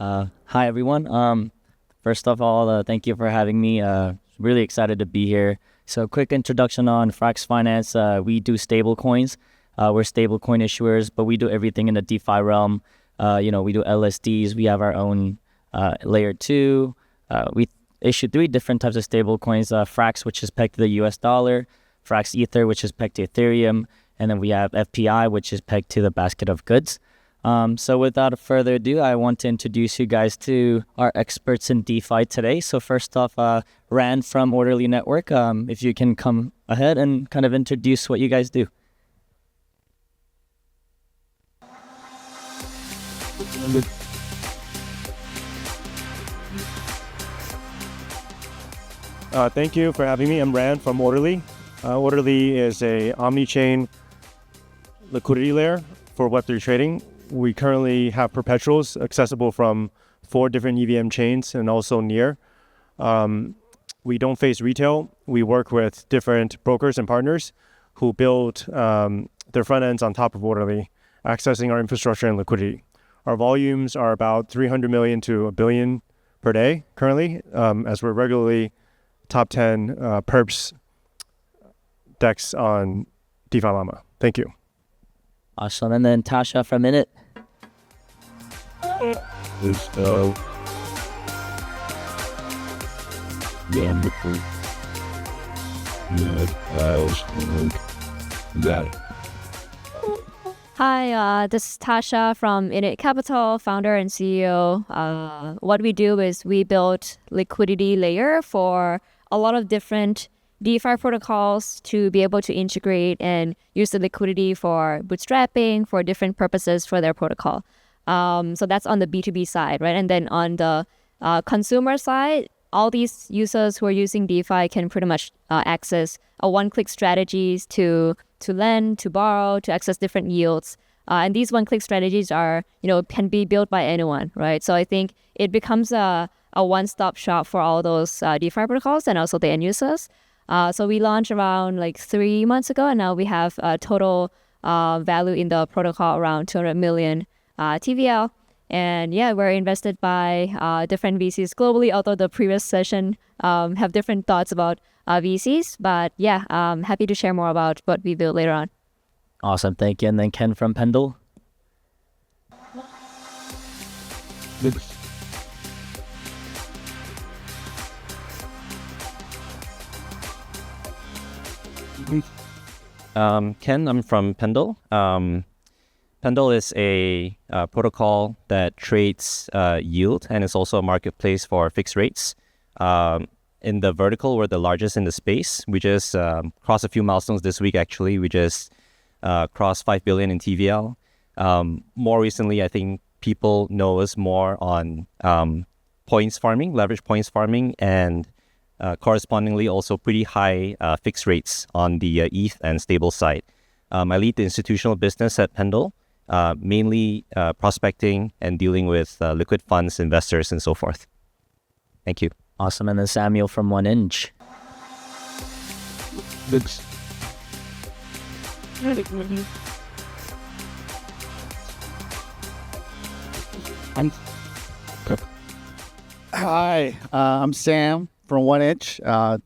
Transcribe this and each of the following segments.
Hi, everyone. First of all, thank you for having me. Really excited to be here. So quick introduction on Frax Finance. We do stable coins. We're stable coin issuers, but we do everything in the DeFi realm. We do LSDs. We have our own layer 2. We issue 3 different types of stable coins. Frax, which is pegged to the US dollar. Frax Ether, which is pegged to Ethereum. And then we have FPI, which is pegged to the basket of goods. So without further ado, I want to introduce you guys to our experts in DeFi today. So first off, Rand from Orderly Network, if you can come ahead and kind of introduce what you guys do. Thank you for having me. I'm Rand from Orderly. Orderly is a omni-chain liquidity layer for Web3 trading. We currently have perpetuals accessible from 4 different EVM chains and also near. We don't face retail. We work with different brokers and partners who build their front ends on top of Orderly, accessing our infrastructure and liquidity. Our volumes are about 300 million to a billion per day currently, as we're regularly top 10 perps DEX on DeFi Llama. Thank you. Awesome. And then Tascha from INIT. Hi, this is Tascha from INIT Capital, founder and CEO. What we do is we build liquidity layer for a lot of different DeFi protocols to be able to integrate and use the liquidity for bootstrapping, for different purposes for their protocol. So that's on the B2B side, right? And then on the consumer side, all these users who are using DeFi can pretty much access a one-click strategies to lend, to borrow, to access different yields. And these one-click strategies are, can be built by anyone, right? So I think it becomes a one-stop shop for all those DeFi protocols and also the end users. So we launched around 3 months ago, and now we have a total value in the protocol around 200 million TVL. And yeah, we're invested by different VCs globally, although the previous session have different thoughts about VCs. But yeah, happy to share more about what we build later on. Awesome. Thank you. And then Ken from Pendle. Ken, I'm from Pendle. Pendle is a protocol that trades yield, and it's also a marketplace for fixed rates. In the vertical, we're the largest in the space. We just crossed a few milestones this week, actually. We just crossed 5 billion in TVL. More recently, I think people know us more on points farming, leverage points farming, and correspondingly also pretty high fixed rates on the ETH and stable side. I lead the institutional business at Pendle, mainly prospecting and dealing with liquid funds, investors, and so forth. Thank you. Awesome. And then Samuel from 1inch. Hi, I'm Sam from 1inch.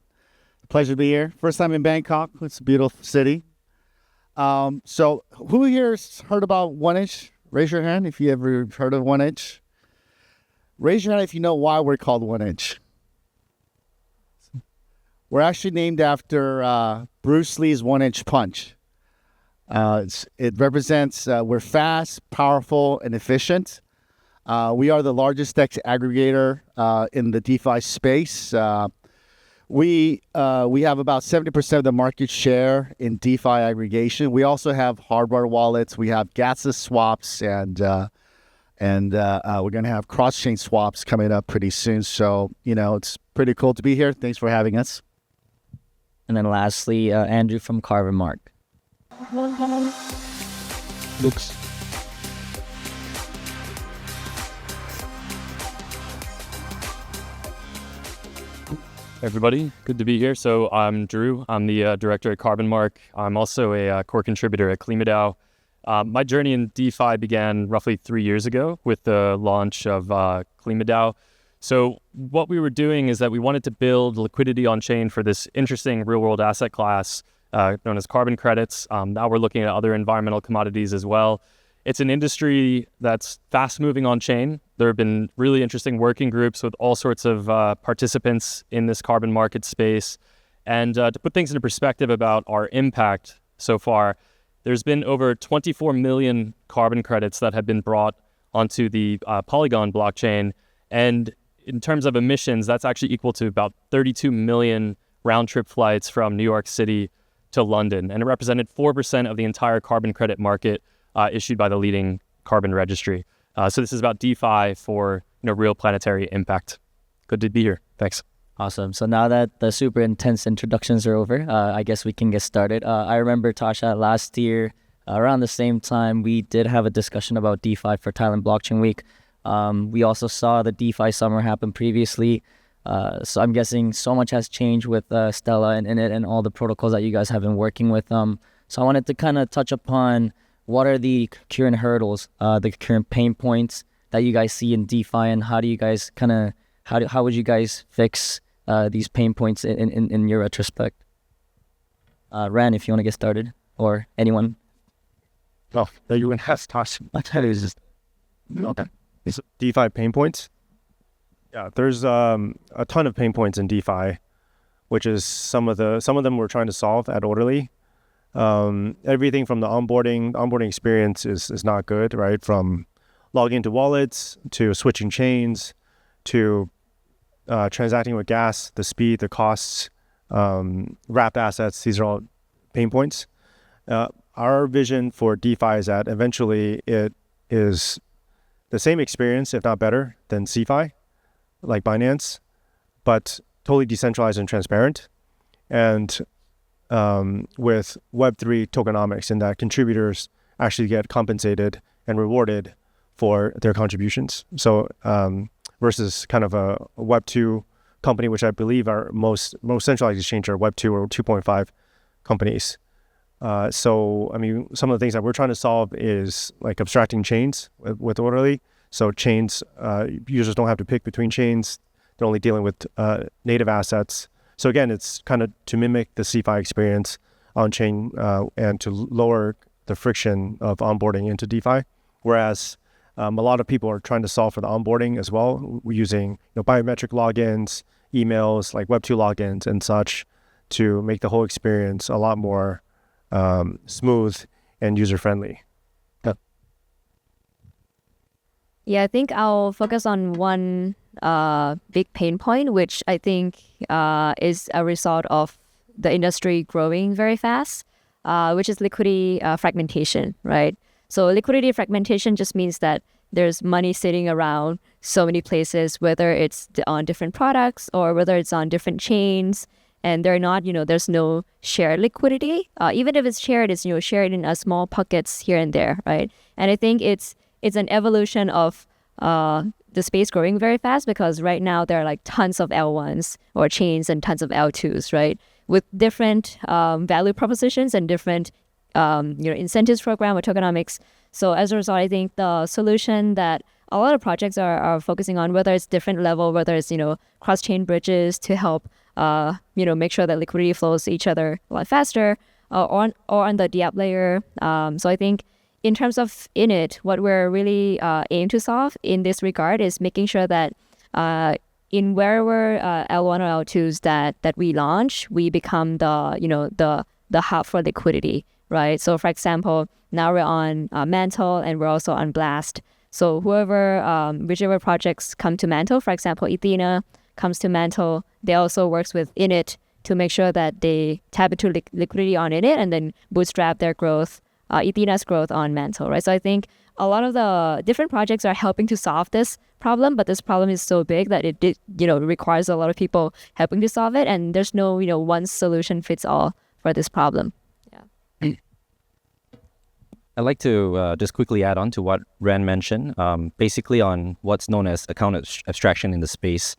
Pleasure to be here. First time in Bangkok. It's a beautiful city. So who here's heard about 1inch? Raise your hand if you ever heard of 1inch. Raise your hand if you know why we're called 1inch. We're actually named after Bruce Lee's 1inch punch. It represents we're fast, powerful, and efficient. We are the largest DEX aggregator in the DeFi space. We have about 70% of the market share in DeFi aggregation. We also have hardware wallets. We have gasless swaps, and we're going to have cross-chain swaps coming up pretty soon. So, it's pretty cool to be here. Thanks for having us. And then lastly, Andrew from Carbonmark. Everybody, good to be here. So I'm Drew. I'm the director at Carbonmark. I'm also a core contributor at ClimaDAO. My journey in DeFi began roughly 3 years ago with the launch of CBDO. So what we were doing is that we wanted to build liquidity on chain for this interesting real-world asset class known as carbon credits. Now we're looking at other environmental commodities as well. It's an industry that's fast-moving on chain. There have been really interesting working groups with all sorts of participants in this carbon market space. And to put things into perspective about our impact so far, there's been over 24 million carbon credits that have been brought onto the Polygon blockchain. And in terms of emissions, that's actually equal to about 32 million round-trip flights from New York City to London. And it represented 4% of the entire carbon credit market issued by the leading carbon registry. So this is about DeFi for real planetary impact. Good to be here. Thanks. Awesome. So now that the super intense introductions are over, I guess we can get started. I remember, Tascha, last year, around the same time, we did have a discussion about DeFi for Thailand Blockchain Week. We also saw the DeFi summer happen previously. So I'm guessing so much has changed with Stella and INIT and all the protocols that you guys have been working with. So I wanted to kind of touch upon what are the current hurdles, the current pain points that you guys see in DeFi, and how do you guys how would you guys fix these pain points in your retrospect? Ran, if you want to get started, or anyone. Well, that you can have Tascha. Okay. It's DeFi pain points. Yeah, there's a ton of pain points in DeFi, which is some of them we're trying to solve at Orderly. Everything from the onboarding experience is not good, right? From logging into wallets to switching chains to transacting with gas, the speed, the costs, wrapped assets. These are all pain points. Our vision for DeFi is that eventually it is the same experience, if not better, than CeFi, like Binance, but totally decentralized and transparent, and with Web3 tokenomics, in that contributors actually get compensated and rewarded for their contributions. So versus kind of a Web2 company, which I believe are most centralized exchange are Web2 or 2.5 companies. So, I mean, some of the things that we're trying to solve is like abstracting chains with Orderly. So chains, users don't have to pick between chains. They're only dealing with native assets. So again, it's kind of to mimic the CeFi experience on chain and to lower the friction of onboarding into DeFi. Whereas a lot of people are trying to solve for the onboarding as well, using biometric logins, emails, like Web2 logins and such, to make the whole experience a lot more smooth and user-friendly. Yeah, I think I'll focus on one big pain point, which I think is a result of the industry growing very fast, which is liquidity fragmentation, right? So liquidity fragmentation just means that there's money sitting around so many places, whether it's on different products or whether it's on different chains, and they're not, there's no shared liquidity. Even if it's shared, it's shared in small pockets here and there, right? And I think it's an evolution of the space growing very fast, because right now there are like tons of L1s or chains and tons of L2s, right? With different value propositions and different incentives program or tokenomics. So as a result, I think the solution that a lot of projects are focusing on, whether it's different level, whether it's cross-chain bridges to help make sure that liquidity flows to each other a lot faster, or on the DApp layer. So I think in terms of INIT, what we're really aim to solve in this regard is making sure that in wherever L1 or L2s that we launch, we become the hub for liquidity, right? So for example, now we're on Mantle and we're also on Blast. So whichever projects come to Mantle, for example, Ethena comes to Mantle, they also works with INIT to make sure that they tap into liquidity on INIT and then bootstrap their growth, Ethena's growth on Mantle, right? So I think a lot of the different projects are helping to solve this problem, but this problem is so big that it requires a lot of people helping to solve it, and there's no one solution fits all for this problem. Yeah. I'd like to just quickly add on to what Ran mentioned, basically on what's known as account abstraction in the space.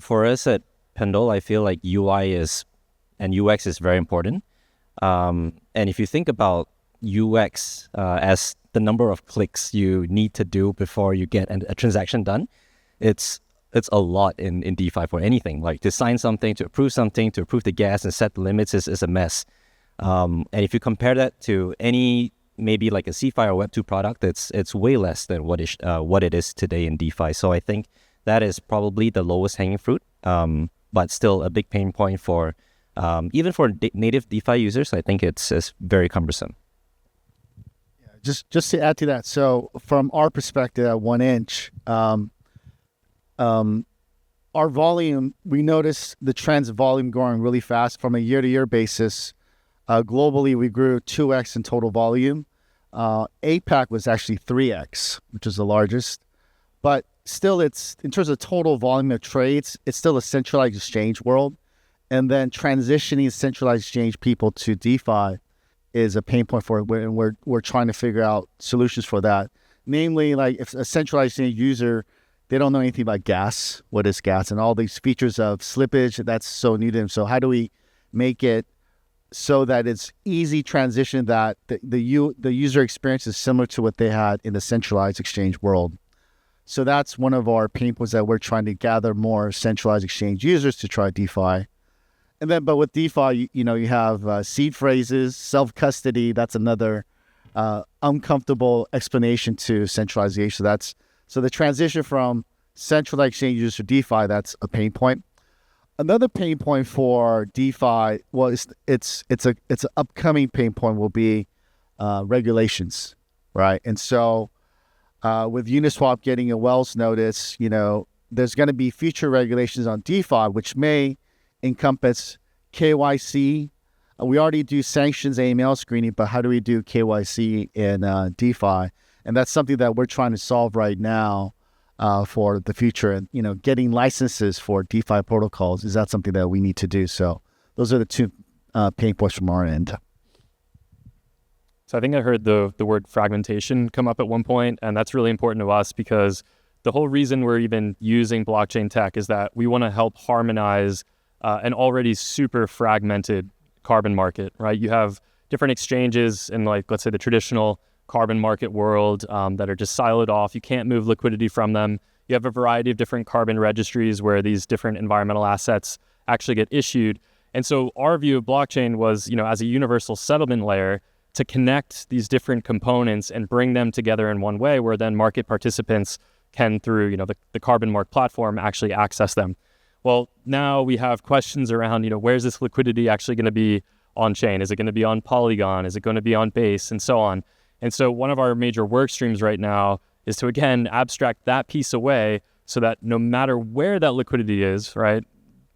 For us at Pendle, I feel like UI and UX is very important. And if you think about UX as the number of clicks you need to do before you get a transaction done. It's a lot in DeFi for anything. Like to sign something, to approve the gas and set the limits is a mess. And if you compare that to any maybe like a CeFi or Web2 product, it's way less than what it is today in DeFi. So I think that is probably the lowest hanging fruit, but still a big pain point for even for native DeFi users. I think it's very cumbersome. Just to add to that, so from our perspective at 1inch, our volume, we noticed the trends of volume growing really fast from a year-to-year basis. Globally, we grew 2x in total volume. APAC was actually 3x, which is the largest. But still, it's in terms of total volume of trades, it's still a centralized exchange world. And then transitioning centralized exchange people to DeFi is a pain point for it, and we're trying to figure out solutions for that. Namely, like if a centralized exchange user, they don't know anything about gas, what is gas, and all these features of slippage, that's so new to them. So how do we make it so that it's easy transition, that the user experience is similar to what they had in the centralized exchange world? So that's one of our pain points, that we're trying to gather more centralized exchange users to try DeFi. And then, but with DeFi, you have seed phrases, self-custody. That's another uncomfortable explanation to centralization. So the transition from centralized exchange users to DeFi, that's a pain point. Another pain point for DeFi, well, it's an upcoming pain point, will be regulations, right? And so with Uniswap getting a Wells notice, there's going to be future regulations on DeFi, which may encompass KYC. We already do sanctions AML screening, but how do we do KYC in DeFi? And that's something that we're trying to solve right now for the future. And, getting licenses for DeFi protocols, is that something that we need to do? So those are the two pain points from our end. So I think I heard the word fragmentation come up at one point, and that's really important to us because the whole reason we're even using blockchain tech is that we want to help harmonize an already super fragmented carbon market, right? You have different exchanges in, like, let's say the traditional carbon market world that are just siloed off. You can't move liquidity from them. You have a variety of different carbon registries where these different environmental assets actually get issued. And so our view of blockchain was, as a universal settlement layer, to connect these different components and bring them together in one way where then market participants can, through, the Carbonmark platform, actually access them. Well, now we have questions around, where's this liquidity actually going to be on chain? Is it going to be on Polygon? Is it going to be on Base? And so on. And so one of our major work streams right now is to, again, abstract that piece away so that no matter where that liquidity is, right,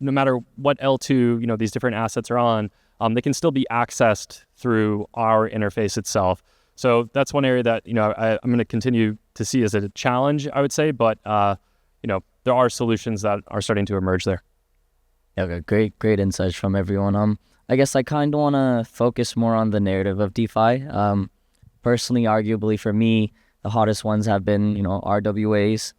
no matter what L2, these different assets are on, they can still be accessed through our interface itself. So that's one area that, I'm going to continue to see as a challenge, I would say, but, there are solutions that are starting to emerge there. Okay, great insights from everyone. I guess I kind of want to focus more on the narrative of DeFi. Personally, arguably for me, the hottest ones have been, RWAs.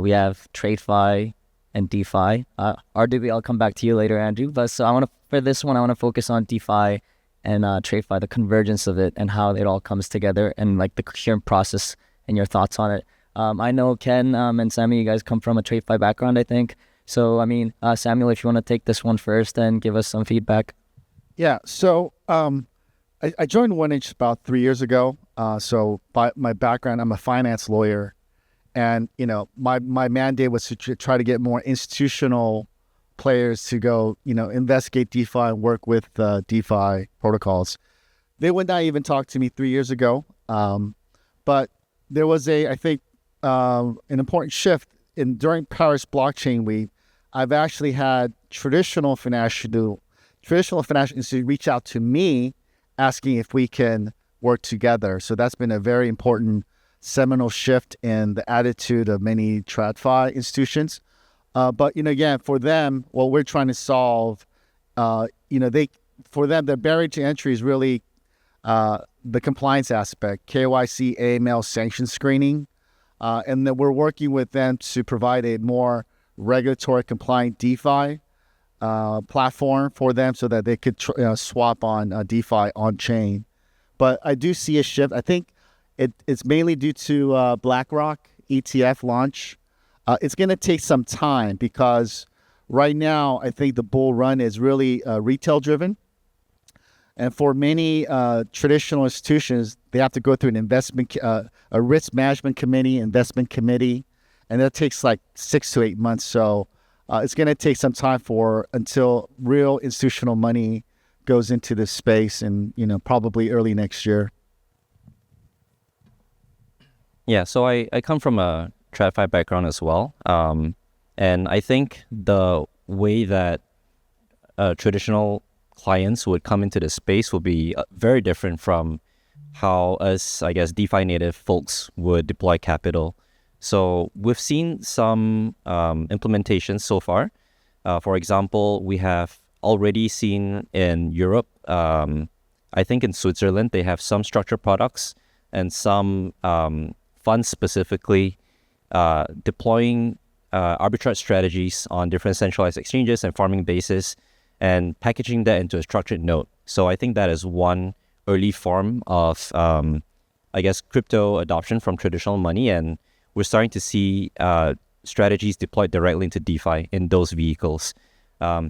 We have TradeFi and DeFi. RWA, I'll come back to you later, Andrew. But so for this one, I want to focus on DeFi and TradeFi, the convergence of it and how it all comes together and like the coherent process and your thoughts on it. I know Ken and Samuel, you guys come from a TradeFi background, I think. So, Samuel, if you want to take this one first and give us some feedback. Yeah, so I joined 1inch about 3 years ago. So by my background, I'm a finance lawyer. And, my mandate was to try to get more institutional players to go, investigate DeFi and work with DeFi protocols. They would not even talk to me 3 years ago. But there was I think, an important shift during Paris Blockchain Week. I've actually had traditional financial institutions reach out to me asking if we can work together. So that's been a very important seminal shift in the attitude of many TradFi institutions. But, again, for them, what we're trying to solve, for them, the barrier to entry is really the compliance aspect, KYC, AML, sanction screening. And then we're working with them to provide a more regulatory compliant DeFi platform for them so that they could swap on DeFi on chain. but I do see a shift. I think it's mainly due to BlackRock ETF launch. It's going to take some time because right now I think the bull run is really retail driven. And for many traditional institutions, they have to go through a risk management committee, investment committee, and that takes like 6 to 8 months. So it's going to take some time until real institutional money goes into this space, and probably early next year. Yeah, so I come from a TradFi background as well, and I think the way that traditional clients would come into the space will be very different from how us, I guess, DeFi native folks would deploy capital. So we've seen some implementations so far. For example, we have already seen in Europe, I think in Switzerland, they have some structured products and some funds specifically deploying arbitrage strategies on different centralized exchanges and farming bases and packaging that into a structured note. So I think that is one early form of, I guess, crypto adoption from traditional money. And we're starting to see strategies deployed directly into DeFi in those vehicles.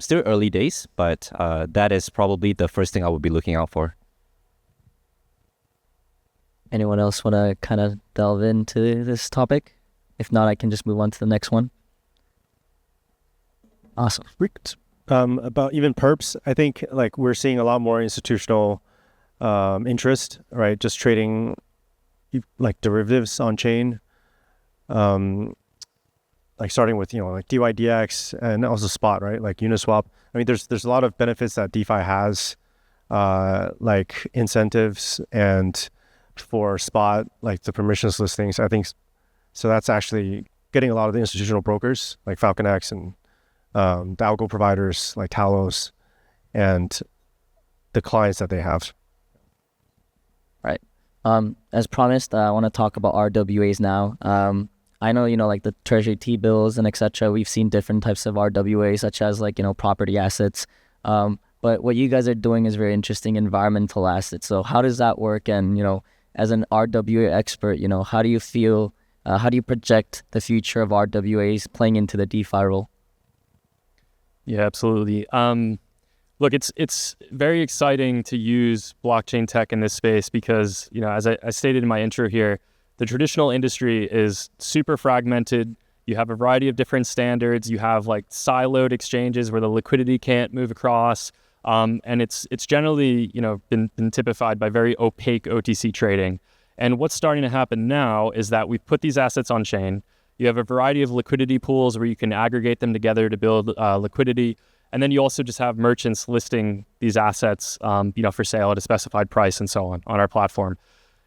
Still early days, but that is probably the first thing I would be looking out for. Anyone else want to kind of delve into this topic? If not, I can just move on to the next one. Awesome. About even perps, I think like we're seeing a lot more institutional interest, right? Just trading like derivatives on chain, like starting with like DYDX and also spot, right? Like Uniswap. I mean, there's a lot of benefits that DeFi has, like incentives and for spot, like the permissionless listings. I think so. That's actually getting a lot of the institutional brokers like FalconX and the algo providers like Talos and the clients that they have. Right. As promised, I want to talk about RWAs now. I know, like the treasury T-bills and etc. We've seen different types of RWAs, such as like, property assets. But what you guys are doing is very interesting, environmental assets. So how does that work? And, as an RWA expert, how do you feel, how do you project the future of RWAs playing into the DeFi role? Yeah, absolutely. Look, it's very exciting to use blockchain tech in this space because, as I stated in my intro here, the traditional industry is super fragmented. You have a variety of different standards. You have like siloed exchanges where the liquidity can't move across. And it's generally, been typified by very opaque OTC trading. And what's starting to happen now is that we've put these assets on chain. You have a variety of liquidity pools where you can aggregate them together to build liquidity. And then you also just have merchants listing these assets, for sale at a specified price and so on our platform.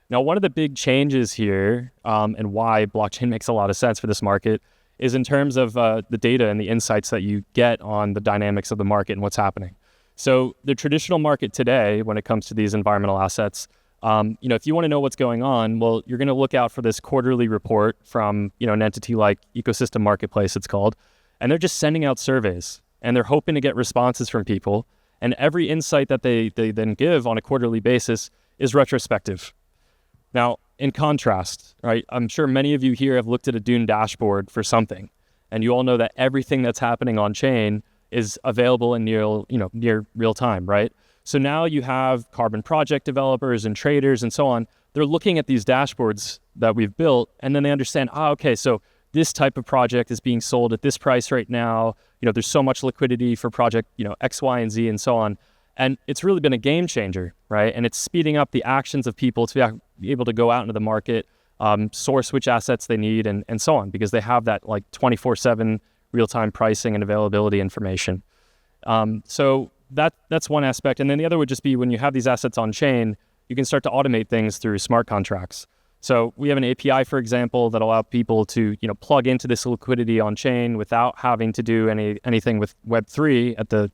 Now, one of the big changes here and why blockchain makes a lot of sense for this market is in terms of the data and the insights that you get on the dynamics of the market and what's happening. So the traditional market today, when it comes to these environmental assets, if you want to know what's going on, well, you're going to look out for this quarterly report from, an entity like Ecosystem Marketplace, it's called, and they're just sending out surveys and they're hoping to get responses from people. And every insight that they then give on a quarterly basis is retrospective. Now, in contrast, right, I'm sure many of you here have looked at a Dune dashboard for something, and you all know that everything that's happening on chain is available in near real time, right? So now you have carbon project developers and traders and so on. They're looking at these dashboards that we've built, and then they understand, okay, so this type of project is being sold at this price right now. There's so much liquidity for project, X, Y, and Z and so on. And it's really been a game changer, right? And it's speeding up the actions of people to be able to go out into the market, source which assets they need and so on, because they have that like 24/7 real-time pricing and availability information. So that's one aspect. And then the other would just be when you have these assets on chain, you can start to automate things through smart contracts. So we have an API, for example, that allow people to plug into this liquidity on chain without having to do anything with Web3 at the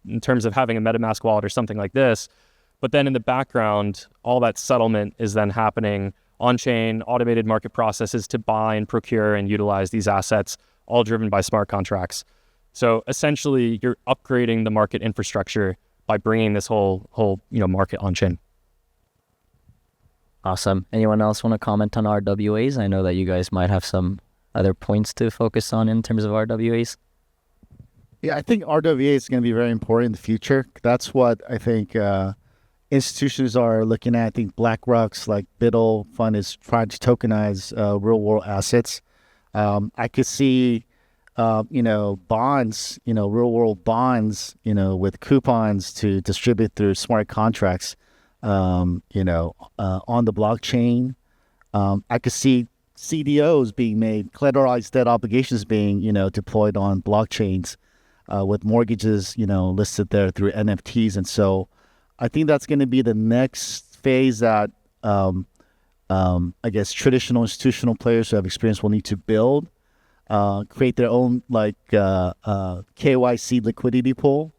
in terms of having a MetaMask wallet or something like this. But then in the background, all that settlement is then happening on-chain, automated market processes to buy and procure and utilize these assets, all driven by smart contracts. So essentially, you're upgrading the market infrastructure by bringing this whole market on-chain. Awesome. Anyone else want to comment on RWAs? I know that you guys might have some other points to focus on in terms of RWAs. Yeah, I think RWA is going to be very important in the future. That's what I think institutions are looking at. I think BlackRock's like Biddle fund is trying to tokenize real world assets. I could see, bonds, real world bonds, with coupons to distribute through smart contracts, on the blockchain. I could see CDOs being made, collateralized debt obligations being, deployed on blockchains with mortgages, listed there through NFTs. And so I think that's going to be the next phase that I guess traditional institutional players who have experience will need to build, create their own KYC liquidity pool.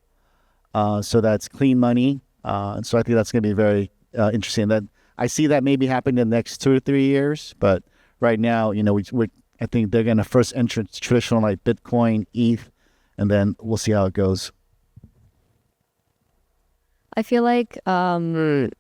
So that's clean money. And so I think that's going to be very interesting. That I see that maybe happening in the next 2 or 3 years. But right now, I think they're going to first enter traditional like Bitcoin, ETH, and then we'll see how it goes. I feel like there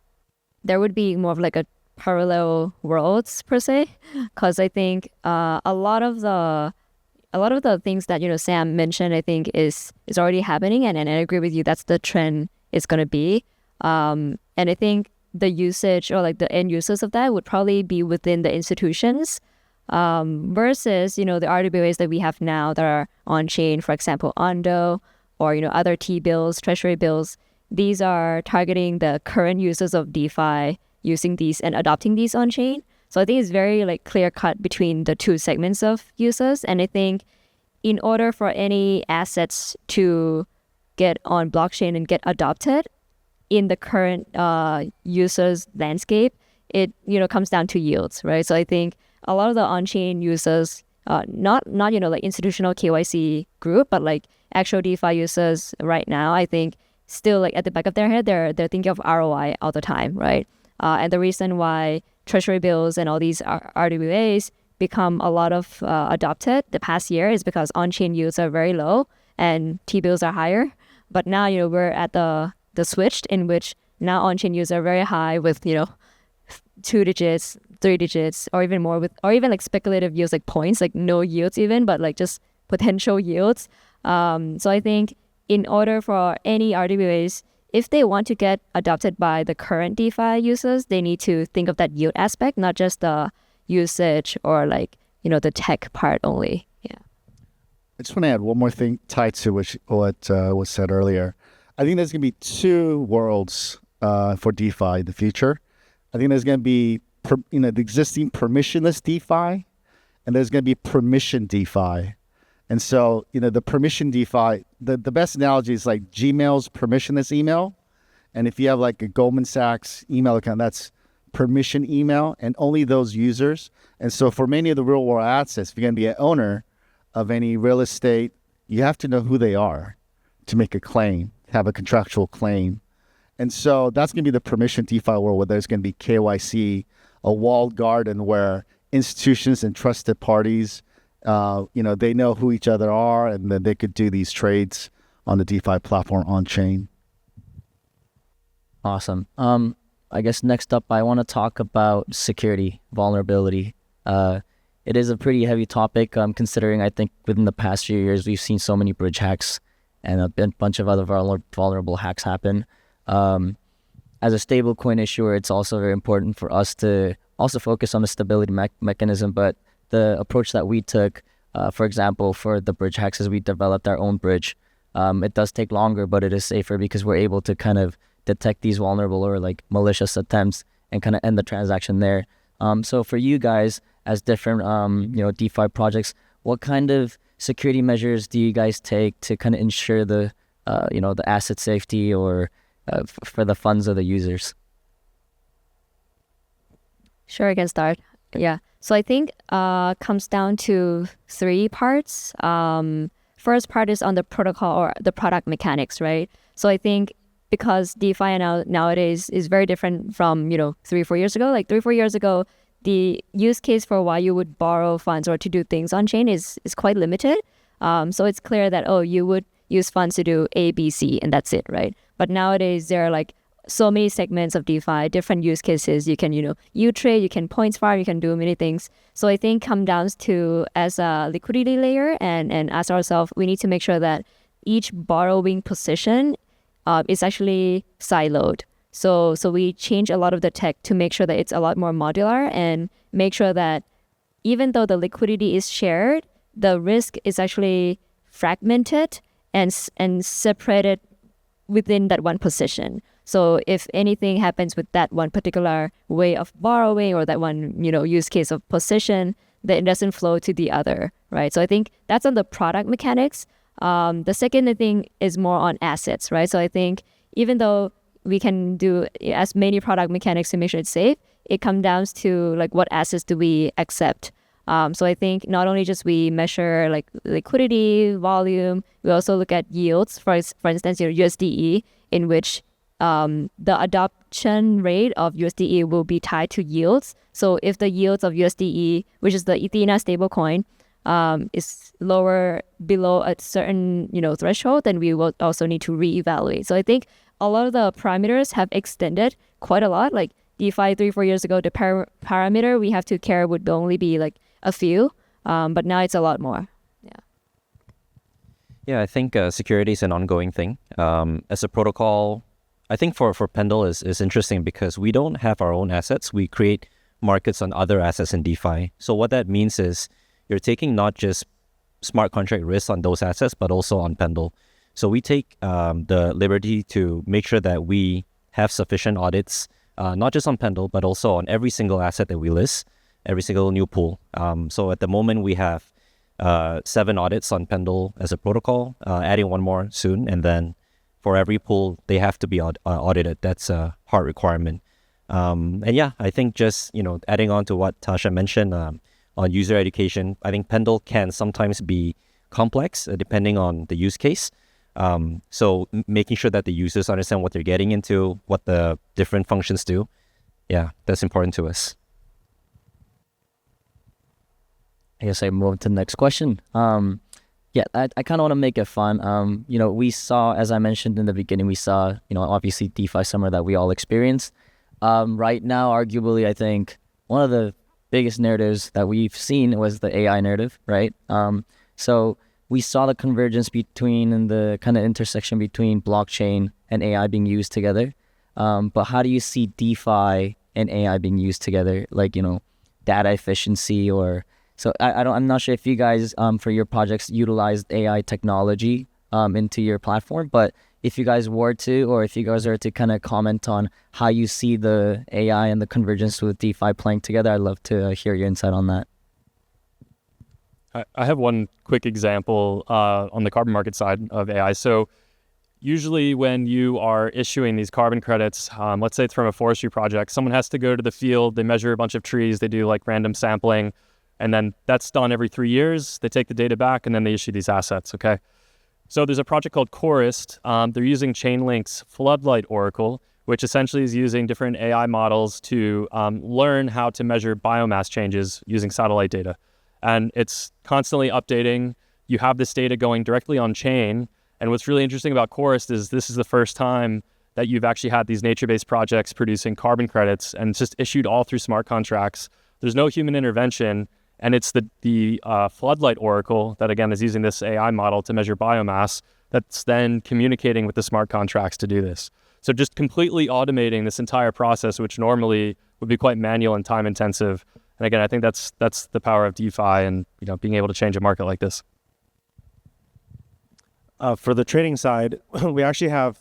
would be more of like a parallel worlds per se, because I think a lot of the things that Sam mentioned, I think is already happening, and I agree with you. That's the trend it's going to be, and I think the usage or like the end users of that would probably be within the institutions, versus the RWAs that we have now that are on chain, for example, Ondo or other T-bills, treasury bills. These are targeting the current users of DeFi using these and adopting these on chain. So I think it's very like clear cut between the two segments of users. And I think in order for any assets to get on blockchain and get adopted in the current users landscape, it comes down to yields, right? So I think a lot of the on-chain users, not like institutional KYC group, but like actual DeFi users right now, I think still like at the back of their head, they're thinking of ROI all the time, right? And the reason why treasury bills and all these RWAs become a lot of adopted the past year is because on-chain yields are very low and T-bills are higher. But now, we're at the switch in which now on-chain yields are very high with, 2 digits, 3 digits, or even more or even like speculative yields, like points, like no yields even, but like just potential yields. So I think in order for any RWAs, if they want to get adopted by the current DeFi users, they need to think of that yield aspect, not just the usage or like, the tech part only. Yeah. I just want to add one more thing tied to what was said earlier. I think there's going to be 2 worlds for DeFi in the future. I think there's going to be the existing permissionless DeFi, and there's going to be permission DeFi. And so, the permission DeFi, the best analogy is like Gmail's permissionless email. And if you have like a Goldman Sachs email account, that's permission email and only those users. And so for many of the real world assets, if you're going to be an owner of any real estate, you have to know who they are to make a claim, have a contractual claim. And so that's going to be the permission DeFi world, where there's going to be KYC, a walled garden where institutions and trusted parties, they know who each other are, and then they could do these trades on the DeFi platform on chain. Awesome. I guess next up, I want to talk about security, vulnerability. It is a pretty heavy topic, considering I think within the past few years, we've seen so many bridge hacks and a bunch of other vulnerable hacks happen. As a stablecoin issuer, it's also very important for us to also focus on the stability mechanism, but the approach that we took, for example, for the bridge hacks, is we developed our own bridge. It does take longer, but it is safer because we're able to kind of detect these vulnerable or like malicious attempts and kind of end the transaction there. So for you guys, as different DeFi projects, what kind of security measures do you guys take to kind of ensure the the asset safety or for the funds of the users? Sure, I can start. Yeah. So I think comes down to 3 parts. First part is on the protocol or the product mechanics, right? So I think because DeFi nowadays is very different from 3-4 years ago. Like 3-4 years ago, the use case for why you would borrow funds or to do things on chain is quite limited. So it's clear that you would use funds to do A, B, C, and that's it, right? But nowadays there are like so many segments of DeFi, different use cases. You can, you trade, you can points farm, you can do many things. So I think come down to as a liquidity layer and ask ourselves, we need to make sure that each borrowing position is actually siloed. So we change a lot of the tech to make sure that it's a lot more modular and make sure that even though the liquidity is shared, the risk is actually fragmented and separated within that one position. So if anything happens with that one particular way of borrowing or that one, use case of position, then it doesn't flow to the other, right? So I think that's on the product mechanics. The second thing is more on assets, right? So I think even though we can do as many product mechanics to make sure it's safe, it comes down to like what assets do we accept. So I think not only just we measure like liquidity, volume, we also look at yields. For instance, USDE, in which the adoption rate of USDE will be tied to yields. So if the yields of USDE, which is the Ethena stablecoin, is lower below a certain threshold, then we will also need to reevaluate. So I think a lot of the parameters have extended quite a lot. Like DeFi 3-4 years ago, the parameter we have to care would only be like a few, but now it's a lot more. Yeah, I think security is an ongoing thing. As a protocol, I think for Pendle is interesting because we don't have our own assets. We create markets on other assets in DeFi. So what that means is you're taking not just smart contract risks on those assets, but also on Pendle. So we take the liberty to make sure that we have sufficient audits, not just on Pendle, but also on every single asset that we list, every single new pool. So at the moment, we have 7 audits on Pendle as a protocol, adding one more soon. And then for every pool, they have to be audited. That's a hard requirement. And yeah, I think just, adding on to what Tascha mentioned on user education, I think Pendle can sometimes be complex depending on the use case. So making sure that the users understand what they're getting into, what the different functions do. Yeah, that's important to us. I guess I move to the next question. I kind of want to make it fun. We saw, as I mentioned in the beginning, we saw, obviously DeFi summer that we all experienced. Right now, arguably, I think one of the biggest narratives that we've seen was the AI narrative, right? So we saw the convergence between and the kind of intersection between blockchain and AI being used together. But how do you see DeFi and AI being used together? Like, data efficiency or... So I'm not sure if you guys, for your projects, utilized AI technology into your platform, but if you guys were to, or if you guys are to kind of comment on how you see the AI and the convergence with DeFi playing together, I'd love to hear your insight on that. I have one quick example on the carbon market side of AI. So usually when you are issuing these carbon credits, let's say it's from a forestry project, someone has to go to the field, they measure a bunch of trees, they do like random sampling, and then that's done every 3 years. They take the data back and then they issue these assets, okay? So there's a project called Chorus. They're using Chainlink's Floodlight Oracle, which essentially is using different AI models to learn how to measure biomass changes using satellite data. And it's constantly updating. You have this data going directly on chain. And what's really interesting about Chorus is this is the first time that you've actually had these nature-based projects producing carbon credits, and it's just issued all through smart contracts. There's no human intervention. And it's the Floodlight Oracle that, again, is using this AI model to measure biomass that's then communicating with the smart contracts to do this. So just completely automating this entire process, which normally would be quite manual and time intensive. And again, I think that's the power of DeFi and being able to change a market like this. For the trading side, we actually have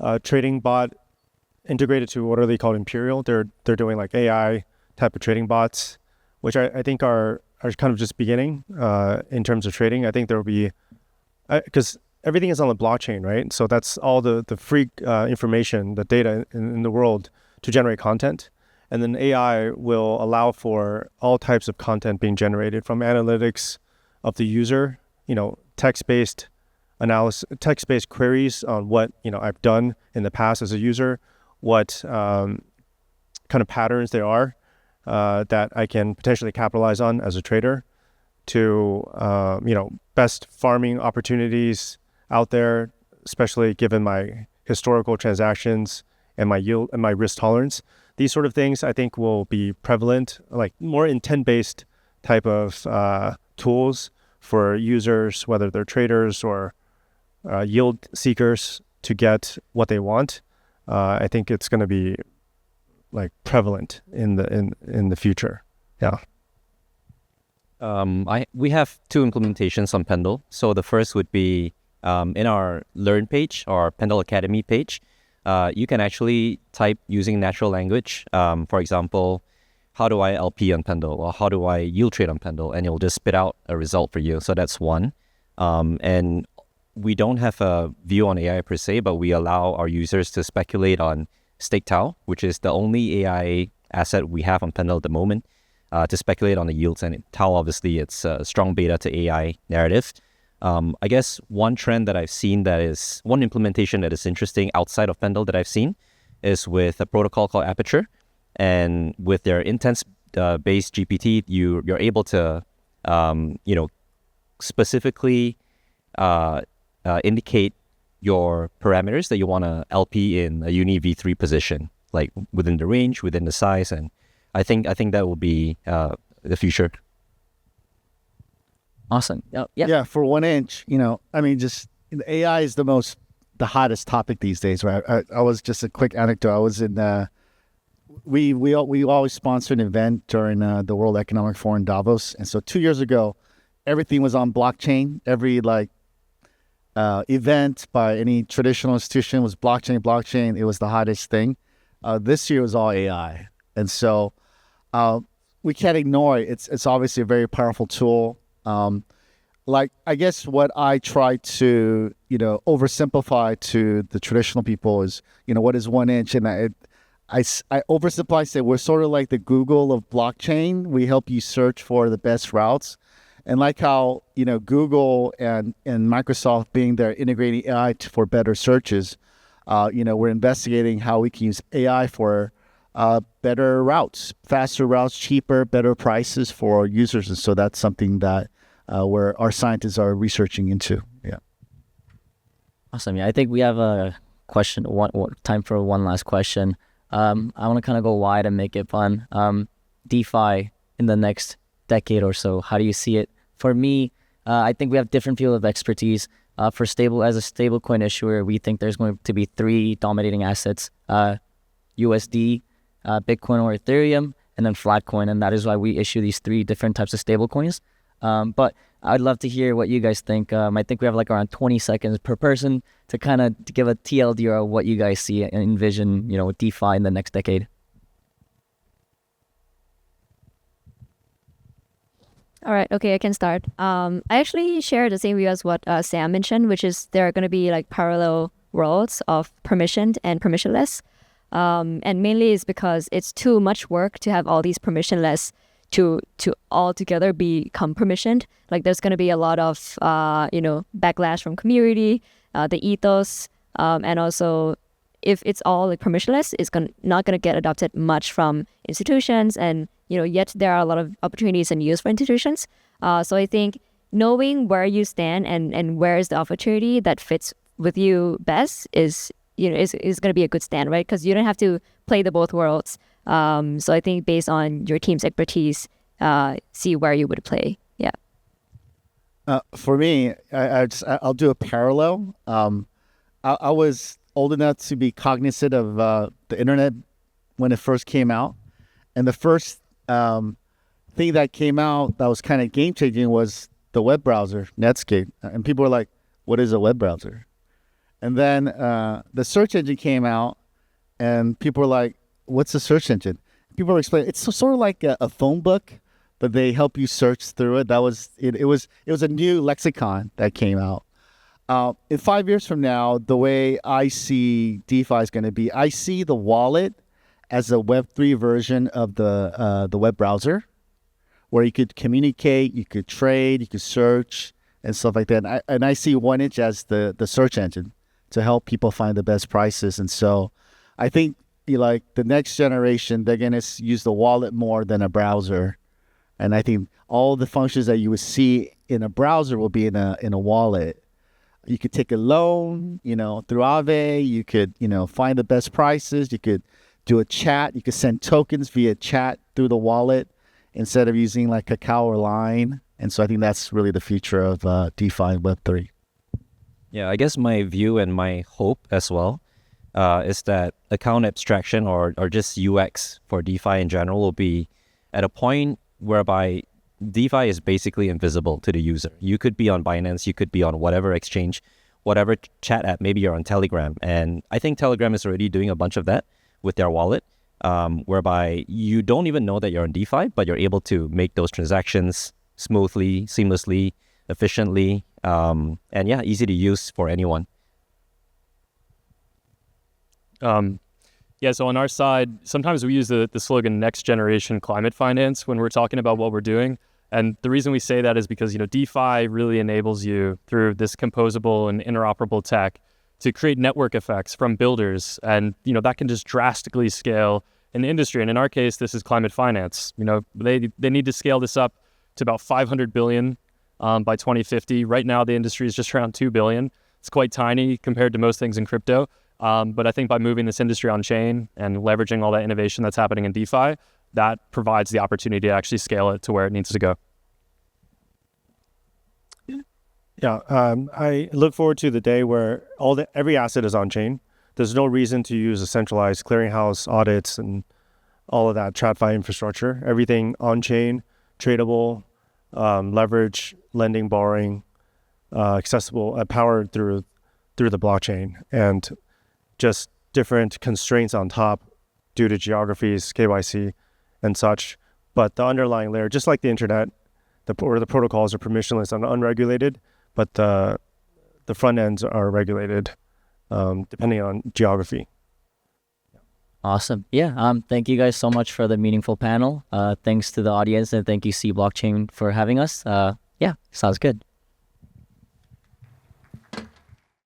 a trading bot integrated to what are they called Imperial. They're doing like AI type of trading bots, which I think are kind of just beginning in terms of trading. I think there will be, because everything is on the blockchain, right? So that's all the free information, the data in the world to generate content. And then AI will allow for all types of content being generated, from analytics of the user, text-based analysis, text-based queries on what, I've done in the past as a user, what kind of patterns there are that I can potentially capitalize on as a trader, to best farming opportunities out there, especially given my historical transactions and my yield and my risk tolerance. These sort of things I think will be prevalent, like more intent-based type of tools for users, whether they're traders or yield seekers, to get what they want. I think it's going to be like prevalent in the future. Yeah. We have two implementations on Pendle. So the first would be in our Learn page or Pendle Academy page. You can actually type using natural language. For example, how do I LP on Pendle, or how do I yield trade on Pendle, and it'll just spit out a result for you. So that's one. And we don't have a view on AI per se, but we allow our users to speculate on stake Tau, which is the only AI asset we have on Pendle at the moment, to speculate on the yields. And Tau, obviously, it's a strong beta to AI narrative. I guess one trend that I've seen one implementation that is interesting outside of Pendle that I've seen is with a protocol called Aperture. And with their intent-based GPT, you're able to, specifically indicate your parameters that you want to LP in a Uni V3 position, like within the range, within the size, and I think that will be the future. Awesome. Yeah, for 1inch, just AI is the hottest topic these days, right? I was just a quick anecdote. I was in we always sponsor an event during the World Economic Forum in Davos, and so 2 years ago, everything was on blockchain. Every event by any traditional institution was blockchain. It was the hottest thing. This year was all AI, and so we can't ignore it. It's obviously a very powerful tool. I guess what I try to oversimplify to the traditional people is what is 1inch, and I oversimplify, say we're sort of like the Google of blockchain. We help you search for the best routes. And like how, Google and Microsoft being there integrating AI for better searches, we're investigating how we can use AI for better routes, faster routes, cheaper, better prices for users. And so that's something that where our scientists are researching into. Yeah. Awesome. Yeah, I think we have a question, time for one last question. I want to kind of go wide and make it fun. DeFi in the next decade or so, how do you see it? For me, I think we have different field of expertise. As a stablecoin issuer, we think there's going to be three dominating assets: USD, Bitcoin or Ethereum, and then Flatcoin. And that is why we issue these three different types of stablecoins. But I'd love to hear what you guys think. I think we have around 20 seconds per person to kind of give a TLDR of what you guys see and envision, with DeFi in the next decade. All right. Okay, I can start. I actually share the same view as what Sam mentioned, which is there are going to be parallel worlds of permissioned and permissionless. And mainly is because it's too much work to have all these permissionless to all together become permissioned. There's going to be a lot of backlash from community, the ethos, and also if it's all permissionless, it's not going to get adopted much from institutions, and yet there are a lot of opportunities and use for institutions. So I think knowing where you stand and where is the opportunity that fits with you best is going to be a good stand, right? Because you don't have to play the both worlds. So I think based on your team's expertise, see where you would play. Yeah. For me, I'll do a parallel. I was old enough to be cognizant of the internet when it first came out, and the first thing that came out that was kind of game changing was the web browser, Netscape, and people were like, "What is a web browser?" And then the search engine came out, and people were like, "What's a search engine?" People were explaining it's sort of like a phone book, but they help you search through it. That was it. It was a new lexicon that came out. In 5 years from now, the way I see DeFi is going to be, I see the wallet as a Web3 version of the web browser, where you could communicate, you could trade, you could search, and stuff like that. And I see 1inch as the search engine to help people find the best prices. And so I think the next generation, they're going to use the wallet more than a browser. And I think all the functions that you would see in a browser will be in a wallet. You could take a loan, through Aave. You could, find the best prices. You could do a chat. You could send tokens via chat through the wallet instead of using like Kakao or Line. And so I think that's really the future of DeFi and Web3. Yeah, I guess my view and my hope as well is that account abstraction or just UX for DeFi in general will be at a point whereby DeFi is basically invisible to the user. You could be on Binance, you could be on whatever exchange, whatever chat app, maybe you're on Telegram. And I think Telegram is already doing a bunch of that with their wallet, whereby you don't even know that you're on DeFi, but you're able to make those transactions smoothly, seamlessly, efficiently, and yeah, easy to use for anyone. Yeah, so on our side, sometimes we use the slogan next generation climate finance when we're talking about what we're doing. And the reason we say that is because, DeFi really enables you through this composable and interoperable tech to create network effects from builders. And, that can just drastically scale in the industry. And in our case, this is climate finance. They need to scale this up to about 500 billion by 2050. Right now, the industry is just around 2 billion. It's quite tiny compared to most things in crypto. But I think by moving this industry on chain and leveraging all that innovation that's happening in DeFi, that provides the opportunity to actually scale it to where it needs to go. Yeah, I look forward to the day where every asset is on chain. There's no reason to use a centralized clearinghouse, audits, and all of that TradFi infrastructure. Everything on chain, tradable, leverage, lending, borrowing, accessible, powered through the blockchain, and just different constraints on top due to geographies, KYC, and such. But the underlying layer, just like the internet, the protocols are permissionless and unregulated, but the front ends are regulated depending on geography. Awesome. Yeah. Thank you guys so much for the meaningful panel. Thanks to the audience, and thank you, SEABW for having us. Yeah, sounds good.